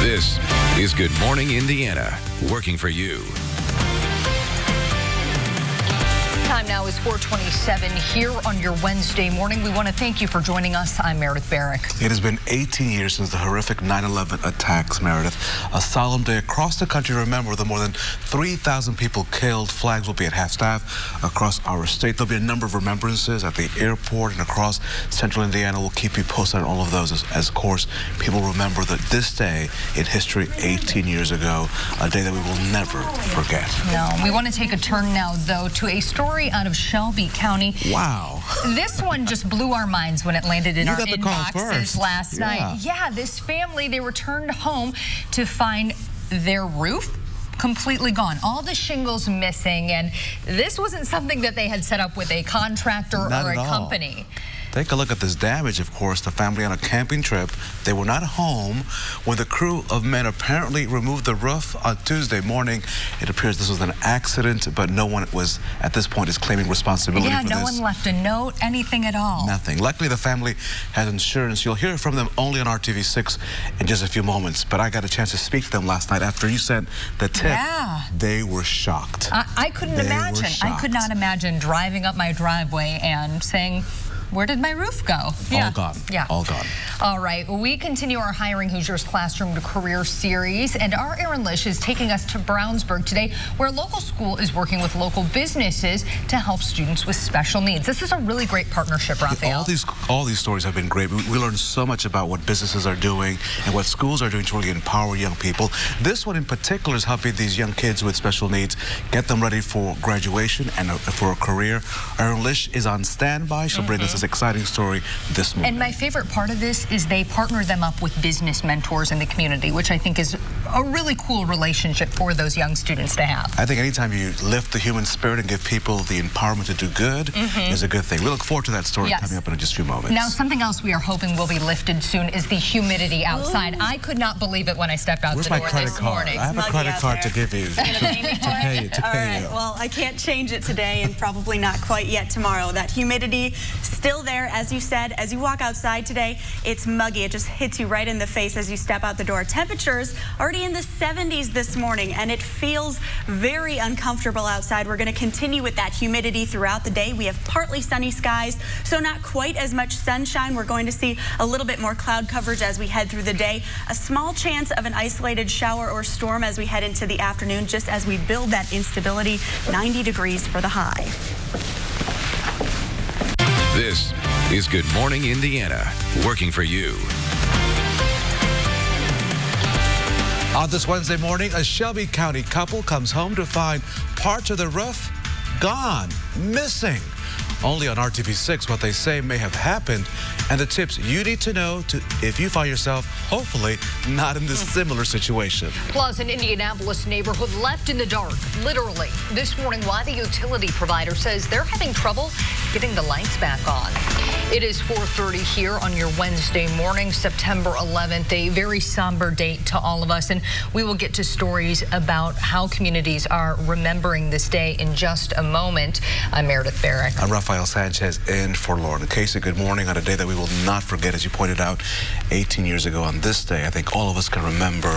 This is Good Morning Indiana, working for you. Time now is 4:27 here on your Wednesday morning. We want to thank you for joining us. I'm Meredith Barrick. It has been 18 years since the horrific 9/11 attacks, Meredith. A solemn day across the country to remember the more than 3,000 people killed. Flags will be at half-staff across our state. There'll be a number of remembrances at the airport and across central Indiana. We'll keep you posted on all of those as of course, people remember that this day in history 18 years ago, a day that we will never forget. No, we want to take a turn now, though, to a story out of Shelby County. Wow. This one just blew our minds when it landed in our inboxes last night. Yeah, this family, they returned home to find their roof completely gone. All the shingles missing, and this wasn't something that they had set up with a contractor or a company. Take a look at this damage, of course. The family on a camping trip. They were not home when the crew of men apparently removed the roof on Tuesday morning. It appears this was an accident, but no one was, at this point, is claiming responsibility for this. Yeah, no one left a note, anything at all. Nothing. Luckily, the family has insurance. You'll hear from them only on RTV6 in just a few moments. But I got a chance to speak to them last night after you sent the tip. Yeah. They were shocked. I couldn't imagine. I could not imagine driving up my driveway and saying, where did my roof go? All gone. Yeah. All gone. All right. We continue our Hiring Hoosiers Classroom to Career series, and our Aaron Lish is taking us to Brownsburg today, where a local school is working with local businesses to help students with special needs. This is a really great partnership, Raphael. All these stories have been great. We learned so much about what businesses are doing and what schools are doing to really empower young people. This one in particular is helping these young kids with special needs get them ready for graduation and for a career. Aaron Lish is on standby. She'll bring us this exciting story this morning. And my favorite part of this is they partner them up with business mentors in the community, which I think is a really cool relationship for those young students to have. I think anytime you lift the human spirit and give people the empowerment to do good is a good thing. We look forward to that story coming up in just a few moments. Now, something else we are hoping will be lifted soon is the humidity outside. Ooh. I could not believe it when I stepped out the door this morning. I have a credit card to give you. All right, well, I can't change it today and probably not quite yet tomorrow. That humidity still there, as you said. As you walk outside today, it's muggy. It just hits you right in the face as you step out the door. Temperatures already in the 70s this morning, and it feels very uncomfortable outside. We're going to continue with that humidity throughout the day. We have partly sunny skies, so not quite as much sunshine. We're going to see a little bit more cloud coverage as we head through the day. A small chance of an isolated shower or storm as we head into the afternoon, just as we build that instability. 90 degrees for the high. This is Good Morning Indiana, working for you. On this Wednesday morning, a Shelby County couple comes home to find parts of the roof gone, missing. Only on RTV6 what they say may have happened and the tips you need to know if you find yourself, hopefully, not in this similar situation. Plus, an Indianapolis neighborhood left in the dark, literally, this morning, why the utility provider says they're having trouble getting the lights back on. It is 4:30 here on your Wednesday morning, September 11th, a very somber date to all of us, and we will get to stories about how communities are remembering this day in just a moment. I'm Meredith Barrick. I'm Rafael Sanchez in for Lauren. Casey, good morning on a day that we will not forget. As you pointed out, 18 years ago on this day, I think all of us can remember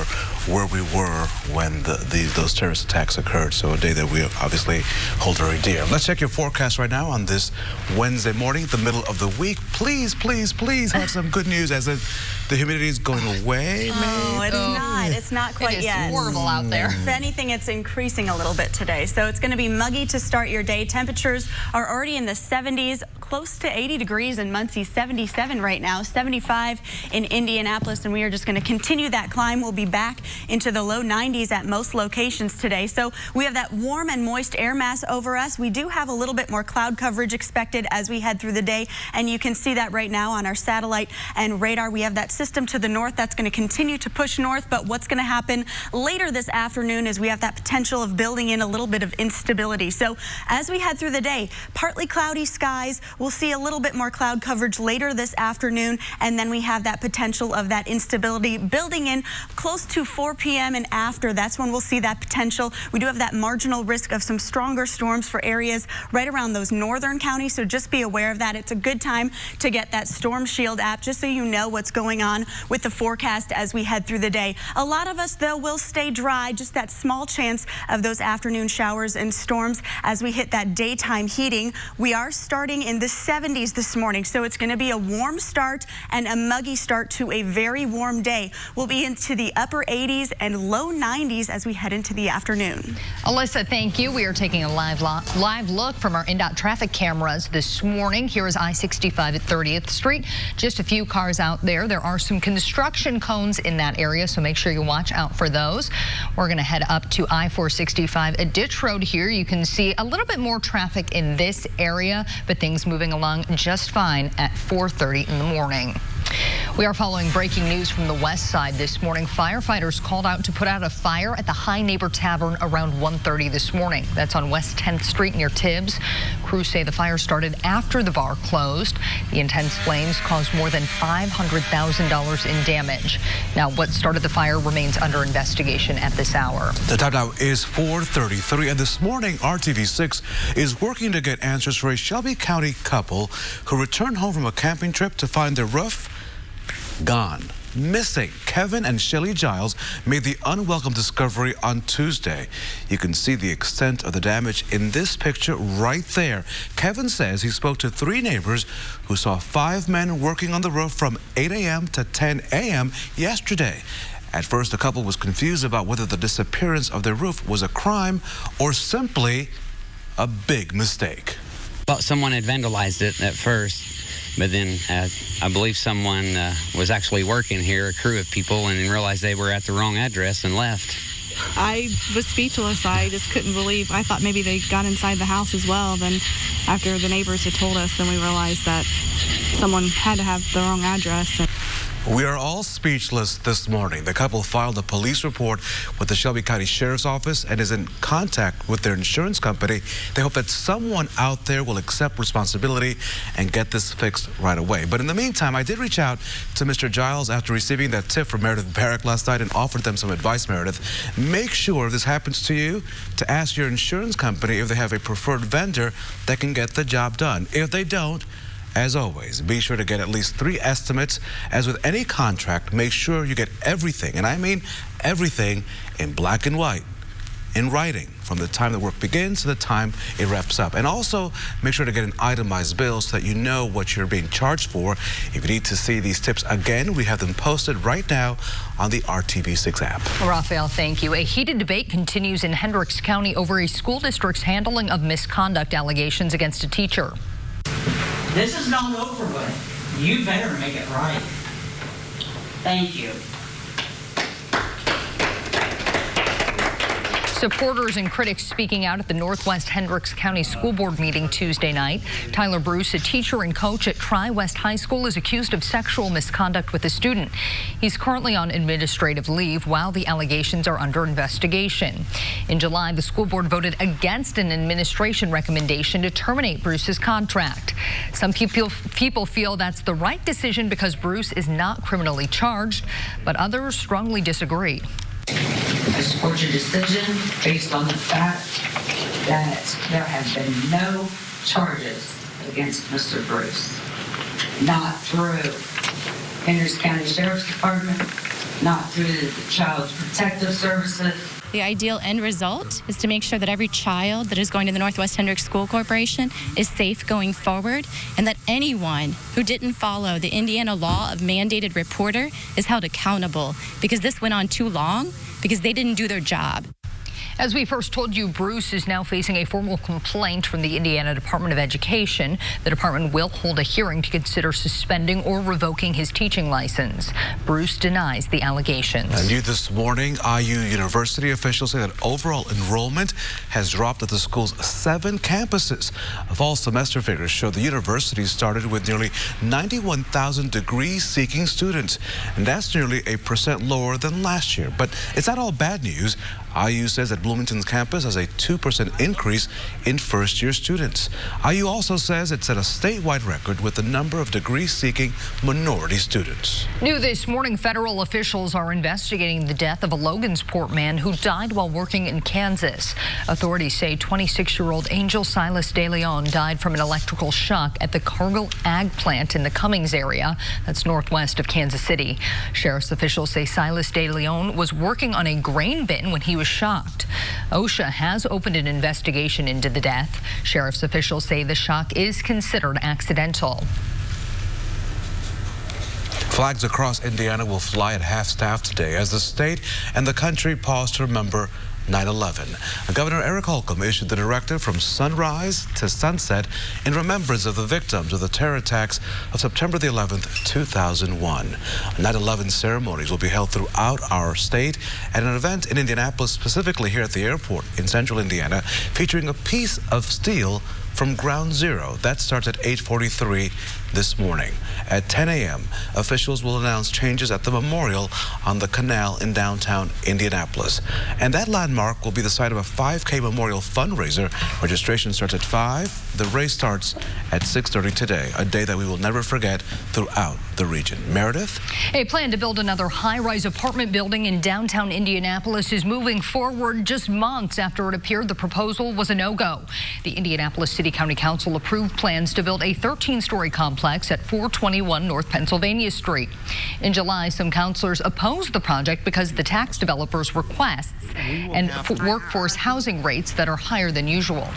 where we were when those terrorist attacks occurred. So a day that we obviously hold very dear. Let's check your forecast right now on this Wednesday morning, the middle of the week. Please, please, please have some good news as if the humidity is going away. Oh, it's not. It's not quite yet. It's horrible out there. If anything, it's increasing a little bit today. So it's going to be muggy to start your day. Temperatures are already in the 70s, close to 80 degrees in Muncie, 77 right now, 75 in Indianapolis, and we are just going to continue that climb. We'll be back into the low 90s at most locations today. So we have that warm and moist air mass over us. We do have a little bit more cloud coverage expected as we head through the day, and you can see that right now on our satellite and radar. We have that system to the north that's going to continue to push north, but what's going to happen later this afternoon is we have that potential of building in a little bit of instability. So as we head through the day, partly cloudy skies We'll see a little bit more cloud coverage later this afternoon, and then we have that potential of that instability building in close to 4 p.m. and after. That's when we'll see that potential. We do have that marginal risk of some stronger storms for areas right around those northern counties, so just be aware of that. It's a good time to get that Storm Shield app just so you know what's going on with the forecast as we head through the day. A lot of us, though, will stay dry, just that small chance of those afternoon showers and storms as we hit that daytime heating. We are starting in the 70s this morning, so it's going to be a warm start and a muggy start to a very warm day. We'll be into the upper 80s and low 90s as we head into the afternoon. Alyssa, thank you. We are taking a live look from our INDOT traffic cameras this morning. Here is I-65 at 30th Street. Just a few cars out there. There are some construction cones in that area, so make sure you watch out for those. We're going to head up to I-465 at Ditch Road here. You can see a little bit more traffic in this area, but things moving along just fine at 4:30 in the morning. We are following breaking news from the west side this morning. Firefighters called out to put out a fire at the High Neighbor Tavern around 1:30 this morning. That's on West 10th Street near Tibbs. Crews say the fire started after the bar closed. The intense flames caused more than $500,000 in damage. Now, what started the fire remains under investigation at this hour. The time now is 4:33, and this morning RTV6 is working to get answers for a Shelby County couple who returned home from a camping trip to find their roof gone. Missing. Kevin and Shelly Giles made the unwelcome discovery on Tuesday. You can see the extent of the damage in this picture right there. Kevin says he spoke to 3 neighbors who saw 5 men working on the roof from 8 a.m. to 10 a.m. yesterday. At first, the couple was confused about whether the disappearance of their roof was a crime or simply a big mistake. Thought someone had vandalized it at first. But then I believe someone was actually working here, a crew of people, and realized they were at the wrong address and left. I was speechless. I just couldn't believe. I thought maybe they got inside the house as well. Then after the neighbors had told us, then we realized that someone had to have the wrong address. We are all speechless this morning. The couple filed a police report with the Shelby County Sheriff's Office and is in contact with their insurance company. They hope that someone out there will accept responsibility and get this fixed right away. But in the meantime, I did reach out to Mr. Giles after receiving that tip from Meredith Barrack last night and offered them some advice, Meredith. Make sure if this happens to you to ask your insurance company if they have a preferred vendor that can get the job done. If they don't, as always, be sure to get at least 3 estimates. As with any contract, make sure you get everything, and I mean everything, in black and white, in writing, from the time the work begins to the time it wraps up. And also, make sure to get an itemized bill so that you know what you're being charged for. If you need to see these tips again, we have them posted right now on the RTV6 app. Rafael, thank you. A heated debate continues in Hendricks County over a school district's handling of misconduct allegations against a teacher. This is not over with. You better make it right. Thank you. Supporters and critics speaking out at the Northwest Hendricks County School Board meeting Tuesday night. Tyler Bruce, a teacher and coach at Tri-West High School, is accused of sexual misconduct with a student. He's currently on administrative leave while the allegations are under investigation. In July, the school board voted against an administration recommendation to terminate Bruce's contract. Some people feel that's the right decision because Bruce is not criminally charged, but others strongly disagree. I support your decision based on the fact that there have been no charges against Mr. Bruce. Not through Hendricks County Sheriff's Department, not through the Child Protective Services. The ideal end result is to make sure that every child that is going to the Northwest Hendricks School Corporation is safe going forward, and that anyone who didn't follow the Indiana law of mandated reporter is held accountable, because this went on too long because they didn't do their job. As we first told you, Bruce is now facing a formal complaint from the Indiana Department of Education. The department will hold a hearing to consider suspending or revoking his teaching license. Bruce denies the allegations. And new this morning, IU University officials say that overall enrollment has dropped at the school's 7 campuses. Fall semester figures show the university started with nearly 91,000 degree-seeking students, and that's nearly 1% lower than last year. But it's not all bad news. IU says that Bloomington's campus has a 2% increase in first-year students. IU also says it set a statewide record with the number of degree-seeking minority students. New this morning, federal officials are investigating the death of a Logansport man who died while working in Kansas. Authorities say 26-year-old Angel Silas De Leon died from an electrical shock at the Cargill Ag plant in the Cummings area. That's northwest of Kansas City. Sheriff's officials say Silas De Leon was working on a grain bin when he was shocked. OSHA has opened an investigation into the death. Sheriff's officials say the shock is considered accidental. Flags across Indiana will fly at half-staff today as the state and the country pause to remember 9/11. Governor Eric Holcomb issued the directive from sunrise to sunset in remembrance of the victims of the terror attacks of September the 11th, 2001. 9/11 ceremonies will be held throughout our state at an event in Indianapolis, specifically here at the airport in central Indiana, featuring a piece of steel from Ground Zero. That starts at 8:43 this morning. At 10 a.m., officials will announce changes at the memorial on the canal in downtown Indianapolis. And that landmark will be the site of a 5K memorial fundraiser. Registration starts at 5. The race starts at 6:30 today, a day that we will never forget throughout the region. Meredith? A plan to build another high-rise apartment building in downtown Indianapolis is moving forward just months after it appeared the proposal was a no-go. The Indianapolis City County Council approved plans to build a 13-story complex at 421 North Pennsylvania Street. In July, some councilors opposed the project because the tax developer's requests and workforce housing rates that are higher than usual.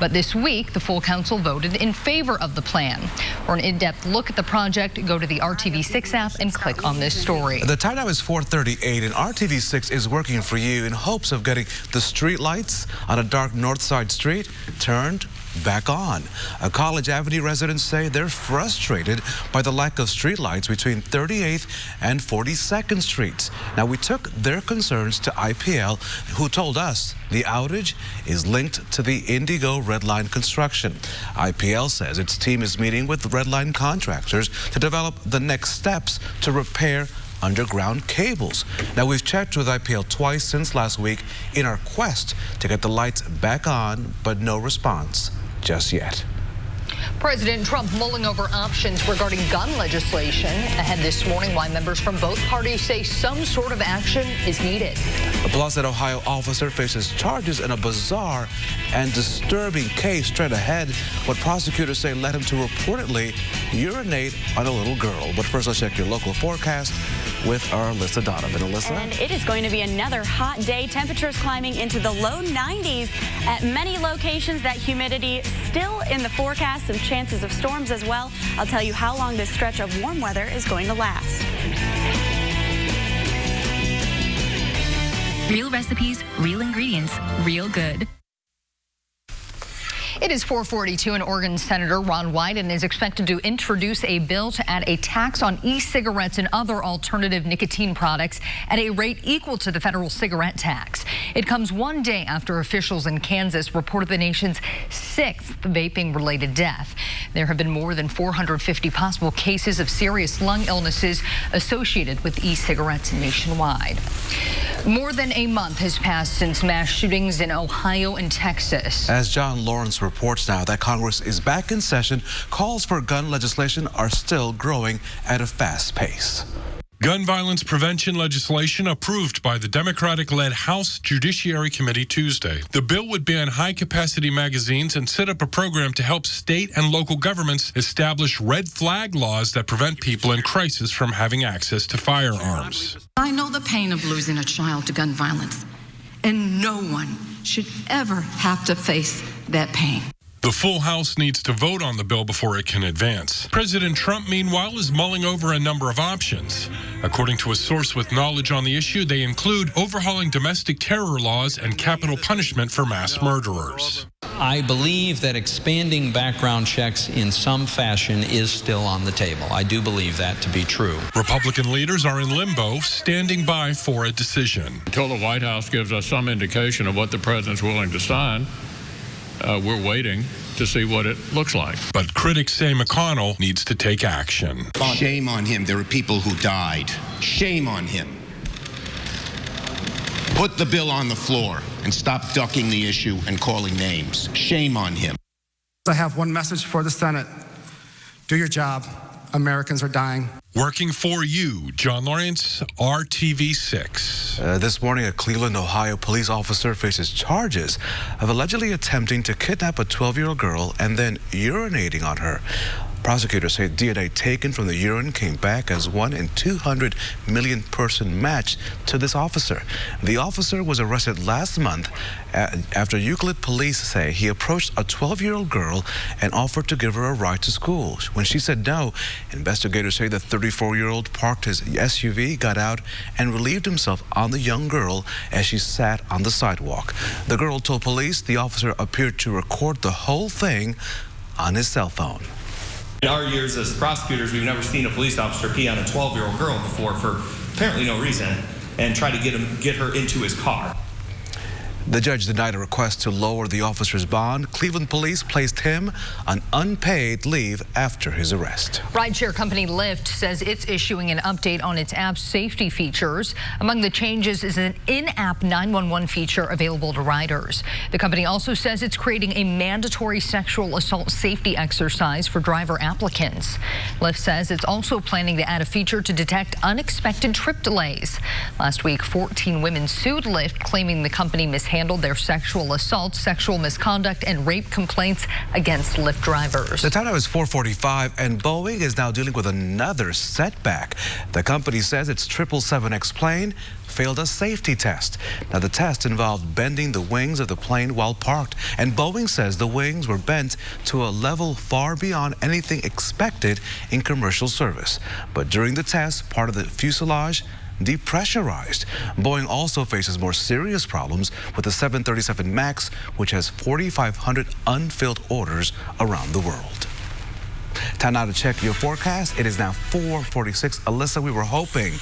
But this week, the full council voted in favor of the plan. For an in-depth look at the project, go to the RTV6 app and click on this story. The time now is 4:38, and RTV6 is working for you in hopes of getting the street lights on a dark north side street turned back on. College Avenue residents say they're frustrated by the lack of streetlights between 38th and 42nd Streets. Now, we took their concerns to IPL, who told us the outage is linked to the Indigo Red Line construction. IPL says its team is meeting with Red Line contractors to develop the next steps to repair underground cables. Now, we've checked with IPL twice since last week in our quest to get the lights back on, but no response just yet. President Trump mulling over options regarding gun legislation. Ahead this morning, why members from both parties say some sort of action is needed. Plus, an Ohio officer faces charges in a bizarre and disturbing case. Straight ahead, what prosecutors say led him to reportedly urinate on a little girl. But first, let's check your local forecast with our Alyssa Donovan. Alyssa? And it is going to be another hot day. Temperatures climbing into the low 90s at many locations. That humidity still in the forecast. Some chances of storms as well. I'll tell you how long this stretch of warm weather is going to last. Real recipes, real ingredients, real good. It is 4:42, and Oregon Senator Ron Wyden is expected to introduce a bill to add a tax on e-cigarettes and other alternative nicotine products at a rate equal to the federal cigarette tax. It comes one day after officials in Kansas reported the nation's 6th vaping-related death. There have been more than 450 possible cases of serious lung illnesses associated with e-cigarettes nationwide. More than a month has passed since mass shootings in Ohio and Texas. As John Lawrence reports now that Congress is back in session, calls for gun legislation are still growing at a fast pace. Gun violence prevention legislation approved by the Democratic-led House Judiciary Committee Tuesday. The bill would ban high-capacity magazines and set up a program to help state and local governments establish red flag laws that prevent people in crisis from having access to firearms. I know the pain of losing a child to gun violence, and no one should ever have to face that pain. The full House needs to vote on the bill before it can advance. President Trump, meanwhile, is mulling over a number of options. According to a source with knowledge on the issue, they include overhauling domestic terror laws and capital punishment for mass murderers. I believe that expanding background checks in some fashion is still on the table. I do believe that to be true. Republican leaders are in limbo, standing by for a decision. Until the White House gives us some indication of what the president's willing to sign, we're waiting to see what it looks like. But critics say McConnell needs to take action. Shame on him. There are people who died. Shame on him. Put the bill on the floor and stop ducking the issue and calling names. Shame on him. I have one message for the Senate. Do your job. Americans are dying. Working for you, John Lawrence, RTV6. This morning, a Cleveland, Ohio police officer faces charges of allegedly attempting to kidnap a 12-year-old girl and then urinating on her. Prosecutors say DNA taken from the urine came back as 1 in 200 million person match to this officer. The officer was arrested last month after Euclid police say he approached a 12-year-old girl and offered to give her a ride to school. When she said no, investigators say the 34-year-old parked his SUV, got out, and relieved himself on the young girl as she sat on the sidewalk. The girl told police the officer appeared to record the whole thing on his cell phone. In our years as prosecutors, we've never seen a police officer pee on a 12-year-old girl before for apparently no reason and try to get her into his car. The judge denied a request to lower the officer's bond. Cleveland police placed him on unpaid leave after his arrest. Rideshare company Lyft says it's issuing an update on its app's safety features. Among the changes is an in-app 911 feature available to riders. The company also says it's creating a mandatory sexual assault safety exercise for driver applicants. Lyft says it's also planning to add a feature to detect unexpected trip delays. Last week, 14 women sued Lyft, claiming the company mishandled their sexual assault, sexual misconduct, and rape complaints against Lyft drivers. The time now is 4:45, and Boeing is now dealing with another setback. The company says its 777X plane failed a safety test. Now, the test involved bending the wings of the plane while parked, and Boeing says the wings were bent to a level far beyond anything expected in commercial service. But during the test, part of the fuselage depressurized. Boeing also faces more serious problems with the 737 MAX, which has 4,500 unfilled orders around the world. Time now to check your forecast. It is now 4:46. Alyssa, we were hoping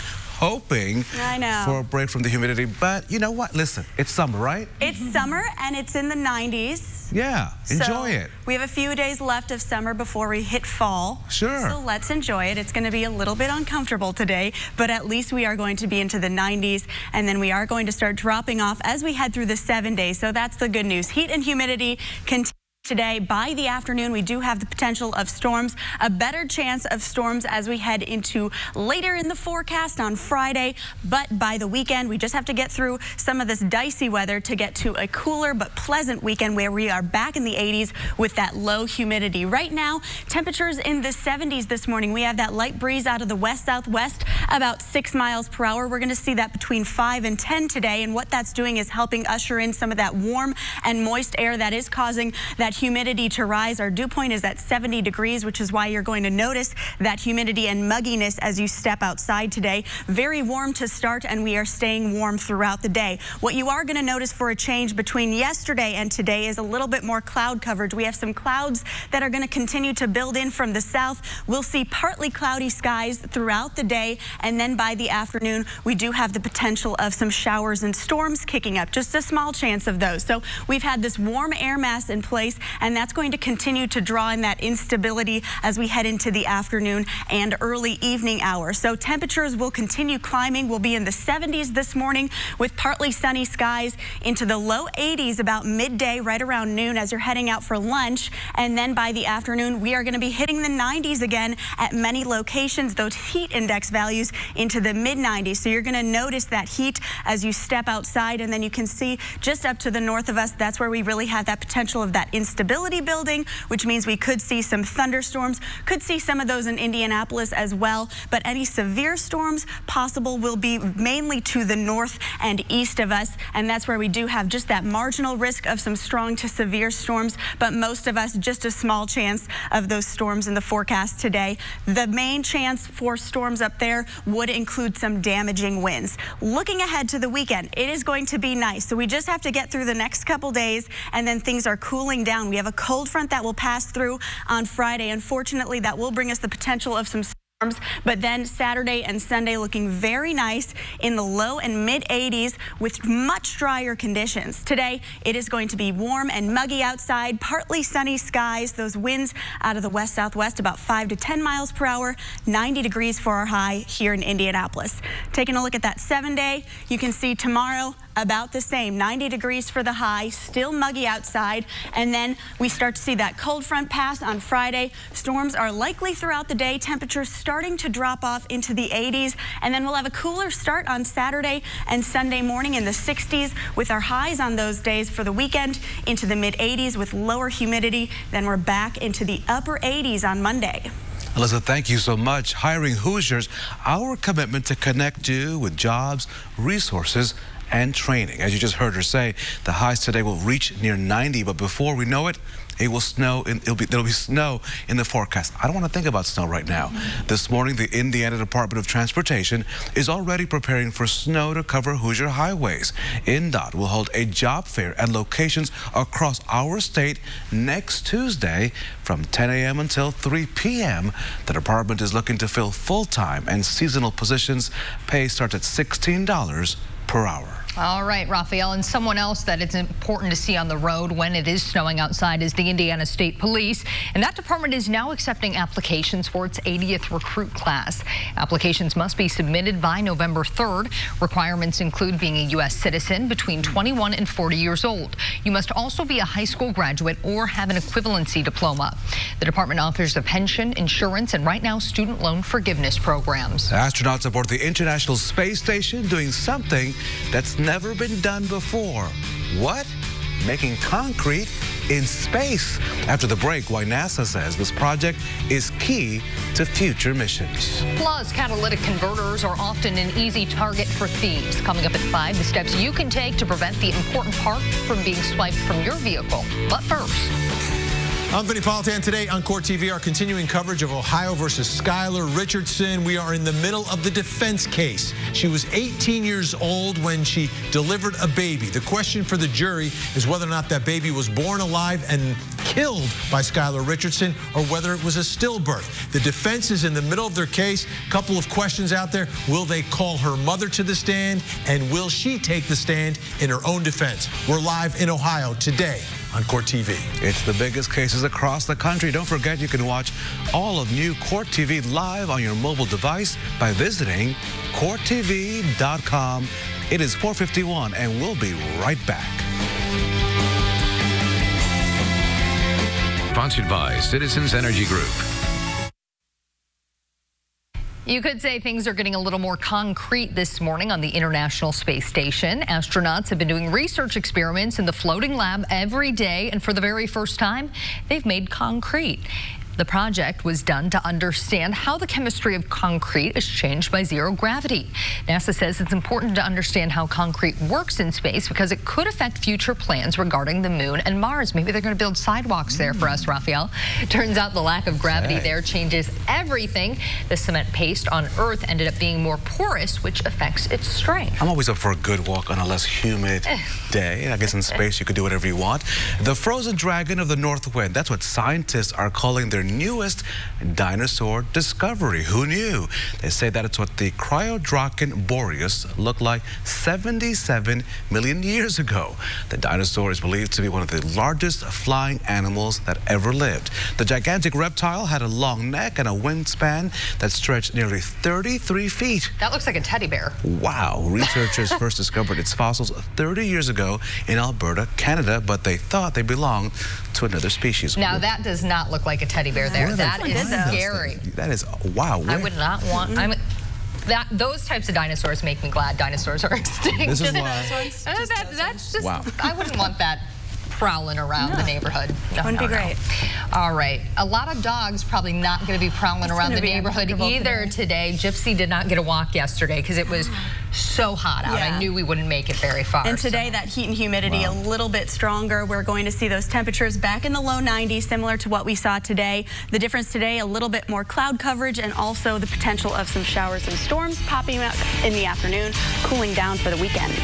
I know. for a break from the humidity, but you know what? Listen, it's summer, right? It's summer and it's in the 90s. Yeah, enjoy it. We have a few days left of summer before we hit fall. Sure. So let's enjoy it. It's going to be a little bit uncomfortable today, but at least we are going to be into the 90s, and then we are going to start dropping off as we head through the 7 days. So that's the good news. Heat and humidity continue. Today, by the afternoon, we do have the potential of storms, a better chance of storms as we head into later in the forecast on Friday. But by the weekend, we just have to get through some of this dicey weather to get to a cooler but pleasant weekend where we are back in the 80s with that low humidity. Right now, temperatures in the 70s this morning. We have that light breeze out of the west-southwest, about 6 miles per hour. We're going to see that between 5 and 10 today. And what that's doing is helping usher in some of that warm and moist air that is causing that humidity to rise. Our dew point is at 70 degrees, which is why you're going to notice that humidity and mugginess as you step outside today. Very warm to start, and we are staying warm throughout the day. What you are going to notice for a change between yesterday and today is a little bit more cloud coverage. We have some clouds that are going to continue to build in from the south. We'll see partly cloudy skies throughout the day, and then by the afternoon, we do have the potential of some showers and storms kicking up. Just a small chance of those. So we've had this warm air mass in place, and that's going to continue to draw in that instability as we head into the afternoon and early evening hours. So temperatures will continue climbing. We'll be in the 70s this morning with partly sunny skies, into the low 80s about midday, right around noon as you're heading out for lunch. And then by the afternoon, we are going to be hitting the 90s again at many locations, those heat index values into the mid-90s. So you're going to notice that heat as you step outside, and then you can see just up to the north of us, that's where we really have that potential of that instability building, which means we could see some thunderstorms, could see some of those in Indianapolis as well. But any severe storms possible will be mainly to the north and east of us, and that's where we do have just that marginal risk of some strong to severe storms, but most of us just a small chance of those storms in the forecast today. The main chance for storms up there would include some damaging winds. Looking ahead to the weekend, it is going to be nice, so we just have to get through the next couple days, and then things are cooling down. We have a cold front that will pass through on Friday. Unfortunately, that will bring us the potential of some storms, but then Saturday and Sunday looking very nice in the low and mid 80s with much drier conditions. Today, it is going to be warm and muggy outside, partly sunny skies, those winds out of the west-southwest about 5 to 10 miles per hour, 90 degrees for our high here in Indianapolis. Taking a look at that 7-day, you can see tomorrow, about the same. 90 degrees for the high, still muggy outside. And then we start to see that cold front pass on Friday. Storms are likely throughout the day. Temperatures starting to drop off into the 80s. And then we'll have a cooler start on Saturday and Sunday morning in the 60s with our highs on those days for the weekend into the mid 80s with lower humidity. Then we're back into the upper 80s on Monday. Alyssa, thank you so much. Hiring Hoosiers, our commitment to connect you with jobs, resources, and training. As you just heard her say, the highs today will reach near 90, but before we know it, it will snow. There'll be snow in the forecast. I don't want to think about snow right now. This morning, the Indiana Department of Transportation is already preparing for snow to cover Hoosier highways. INDOT will hold a job fair at locations across our state next Tuesday from 10 a.m. until 3 p.m. The department is looking to fill full-time and seasonal positions. Pay starts at $16 per hour. All right, Raphael, and someone else that it's important to see on the road when it is snowing outside is the Indiana State Police, and that department is now accepting applications for its 80th recruit class. Applications must be submitted by November 3rd. Requirements include being a U.S. citizen between 21 and 40 years old. You must also be a high school graduate or have an equivalency diploma. The department offers a pension, insurance, and right now student loan forgiveness programs. Astronauts aboard the International Space Station doing something that's never been done before. What? Making concrete in space. After the break, why NASA says this project is key to future missions. Plus, catalytic converters are often an easy target for thieves. Coming up at 5, the steps you can take to prevent the important part from being swiped from your vehicle. But first, I'm Vinny Politan. Today on Court TV, our continuing coverage of Ohio versus Skylar Richardson. We are in the middle of the defense case. She was 18 years old when she delivered a baby. The question for the jury is whether or not that baby was born alive and killed by Skylar Richardson or whether it was a stillbirth. The defense is in the middle of their case. Couple of questions out there. Will they call her mother to the stand? And will she take the stand in her own defense? We're live in Ohio today on Court TV. It's the biggest cases across the country. Don't forget you can watch all of new Court TV live on your mobile device by visiting courttv.com. It is 4:51 and we'll be right back. Sponsored by Citizens Energy Group. you could say things are getting a little more concrete this morning on the International Space Station. Astronauts have been doing research experiments in the floating lab every day, and for the very first time, they've made concrete. The project was done to understand how the chemistry of concrete is changed by zero gravity. NASA says it's important to understand how concrete works in space because it could affect future plans regarding the moon and Mars. Maybe they're going to build sidewalks there for us, Raphael. Turns out the lack of gravity there changes everything. The cement paste on Earth ended up being more porous, which affects its strength. I'm always up for a good walk on a less humid day. I guess in space you could do whatever you want. The frozen dragon of the North Wind, that's what scientists are calling their newest dinosaur discovery. Who knew? They say that it's what the Cryodraken boreas looked like 77 million years ago. The dinosaur is believed to be one of the largest flying animals that ever lived. The gigantic reptile had a long neck and a wingspan that stretched nearly 33 feet. That looks like a teddy bear. Wow. Researchers first discovered its fossils 30 years ago in Alberta, Canada, but they thought they belonged to another species. Now that does not look like a teddy bear there. That is scary. That is, wow. I would not want, those types of dinosaurs make me glad dinosaurs are extinct. This is why. That's just, wow. I wouldn't want that prowling around the neighborhood. No, wouldn't be great. All right. A lot of dogs probably not going to be prowling around the neighborhood either today. Gypsy did not get a walk yesterday because it was so hot out. I knew we wouldn't make it very far. And today that heat and humidity a little bit stronger. We're going to see those temperatures back in the low 90s, similar to what we saw today. The difference today, a little bit more cloud coverage and also the potential of some showers and storms popping up in the afternoon, cooling down for the weekend.